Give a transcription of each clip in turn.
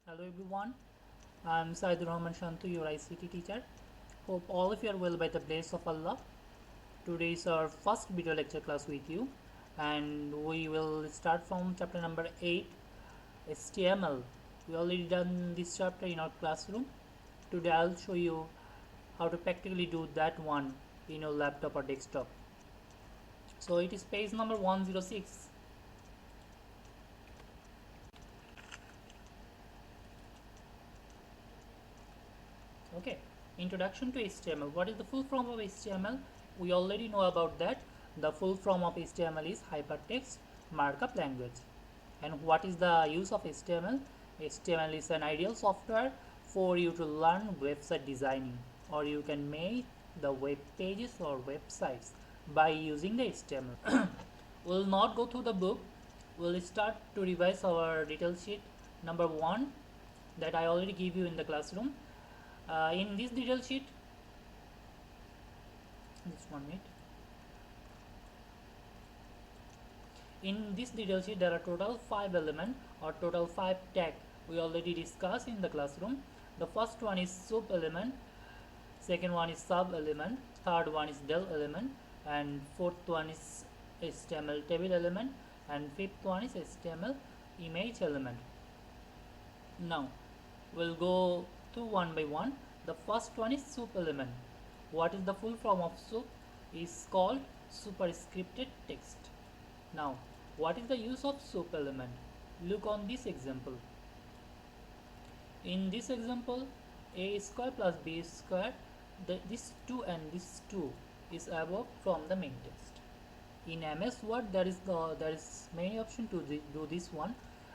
Hello everyone, I'm Saidur Rahman Shantu, your ICT teacher. Hope all of you are well by the grace of Allah. Today is our first video lecture class with you, and we will start from chapter number 8, HTML. We already done this chapter in our classroom. Today I'll show you how to practically do that one in your laptop or desktop. So it is page number 106. Okay, introduction to HTML. What is the full form of HTML? We already know about that. The full form of HTML is hypertext markup language. And what is the use of HTML? HTML is an ideal software for you to learn website designing, or you can make the web pages or websites by using the HTML. We'll not go through the book. We'll start to revise our detail sheet number 1 that I already give you in the classroom. In this detail sheet, just 1 minute. In this detail sheet, there are total 5 elements or total 5 tag we already discussed in the classroom. The first one is soup element, second one is sub element, third one is del element, and fourth one is HTML table element, and fifth one is HTML image element. Now we'll go through one by one. The first one is soup element. What is the full form of soup? Is called superscripted text. Now, what is the use of soup element? Look on this example. In this example, a square plus b square, this 2 and this 2 is above from the main text. In MS Word, there is many options to do this one,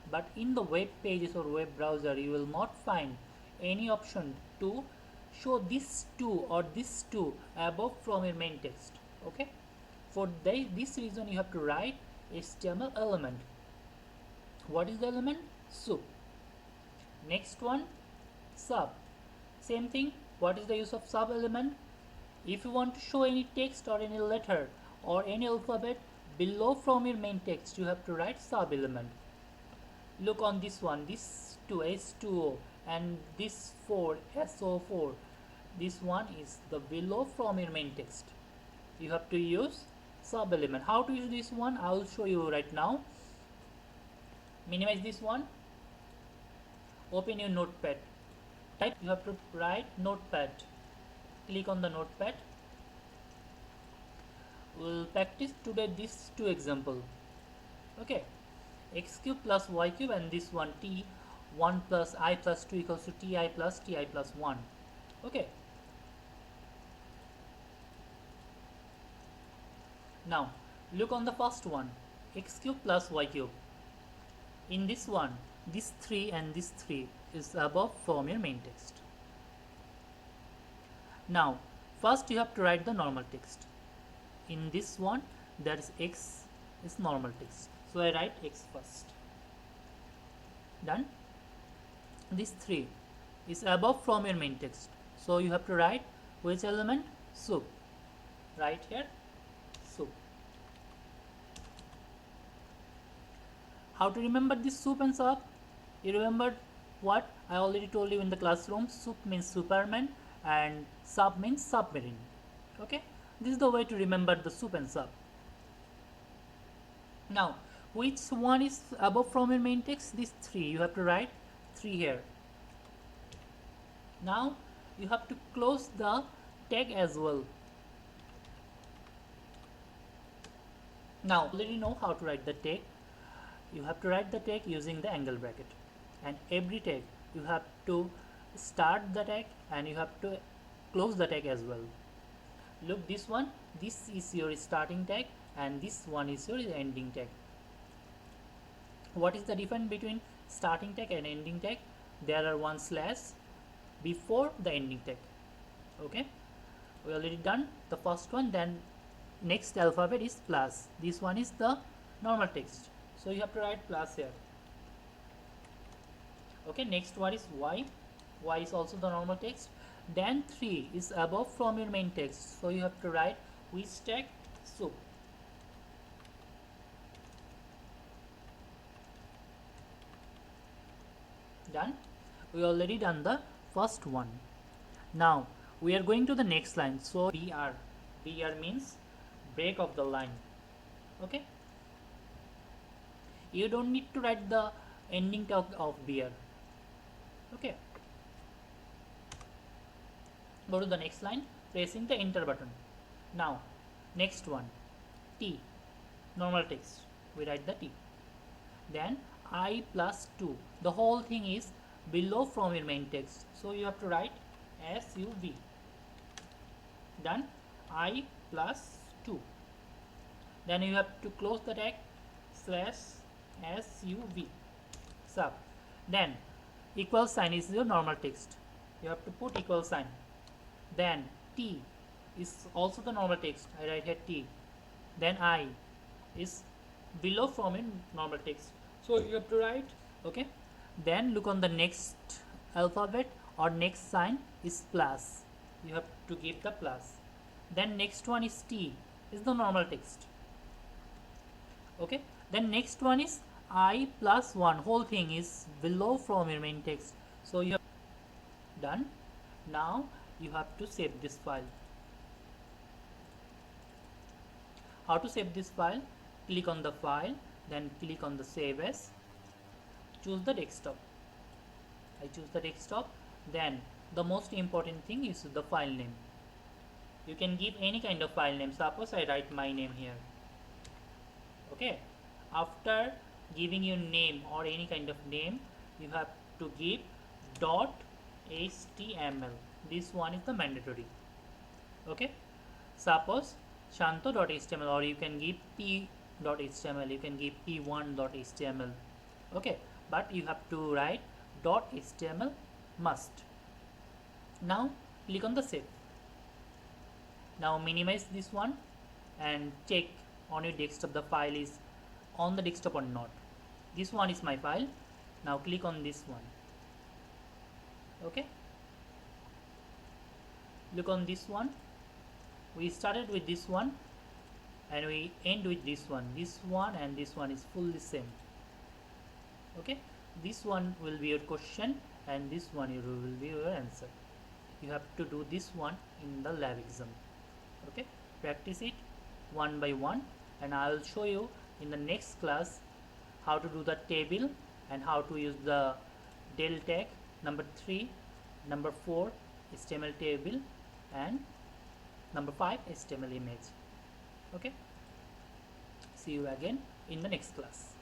but in the web pages or web browser, you will not find any option to show this 2 or this 2 above from your main text. Okay, for this reason you have to write HTML element. What is the element? Soup. Next one, sub. Same thing. What is the use of sub element? If you want to show any text or any letter or any alphabet below from your main text, you have to write sub element. Look on this one, this 2 S2O and this 4 SO4. This one is the below from your main text. You have to use sub element. How to use this one? I will show you right now. Minimize this one. Open your notepad. Type. You have to write notepad. Click on the notepad. We'll practice today these two examples. Okay, x cube plus y cube, and this one t 1 plus I plus 2 equals to ti plus 1. Okay, now look on the first one, x cube plus y cube. In this one, this 3 and this 3 is above from your main text. Now first you have to write the normal text. In this one, that is x is normal text, so I write x first. Done. This 3 is above from your main text, so you have to write which element? Soup. Right here, soup. How to remember this soup and sub? You remembered what I already told you in the classroom. Soup means Superman and sub means submarine. Okay, this is the way to remember the soup and sub. Now which one is above from your main text? This 3. You have to write 3 here. Now you have to close the tag as well. Now already know how to write the tag. You have to write the tag using the angle bracket, and every tag you have to start the tag and you have to close the tag as well. Look, this one, this is your starting tag and this one is your ending tag. What is the difference between starting tag and ending tag? There are one slash before the ending tag. Okay, we already done the first one. Then next alphabet is plus. This one is the normal text, so you have to write plus here. Okay, next one is y. Y is also the normal text. Then 3 is above from your main text, so you have to write which tag? Soup. Done. We already done the first one. Now we are going to the next line. So BR means break of the line. Okay, you don't need to write the ending tag of BR. Okay, go to the next line, pressing the enter button. Now next one, T, normal text, we write the T. Then I plus 2, the whole thing is below from your main text, so you have to write SUV. Done. I plus 2, then you have to close the tag slash SUV sub. Then equal sign is your normal text, you have to put equal sign. Then T is also the normal text, I write here T. Then I is below from in normal text, so you have to write. Okay, then look on the next alphabet or next sign is plus, you have to give the plus. Then next one is T, is the normal text. Okay, then next one is I plus 1, whole thing is below from your main text, so you have done. Now you have to save this file. How to save this file? Click on the file, then click on the save as, choose the desktop. I choose the desktop. Then the most important thing is the file name. You can give any kind of file name, suppose I write my name here. Okay, after giving your name or any kind of name, you have to give .html, this one is the mandatory. Okay, suppose shanto.html, or you can give p.html, you can give p1.html. okay, but you have to write .html must. Now click on the save. Now minimize this one and check on your desktop the file is on the desktop or not. This one is my file. Now click on this one. Okay, look on this one, we started with this one and we end with this one. This one and this one is fully same. Okay, this one will be your question and this one will be your answer. You have to do this one in the lab exam. Okay, practice it one by one, and I will show you in the next class how to do the table and how to use the del tag number 3, number 4 HTML table, and number 5 HTML image. Okay, see you again in the next class.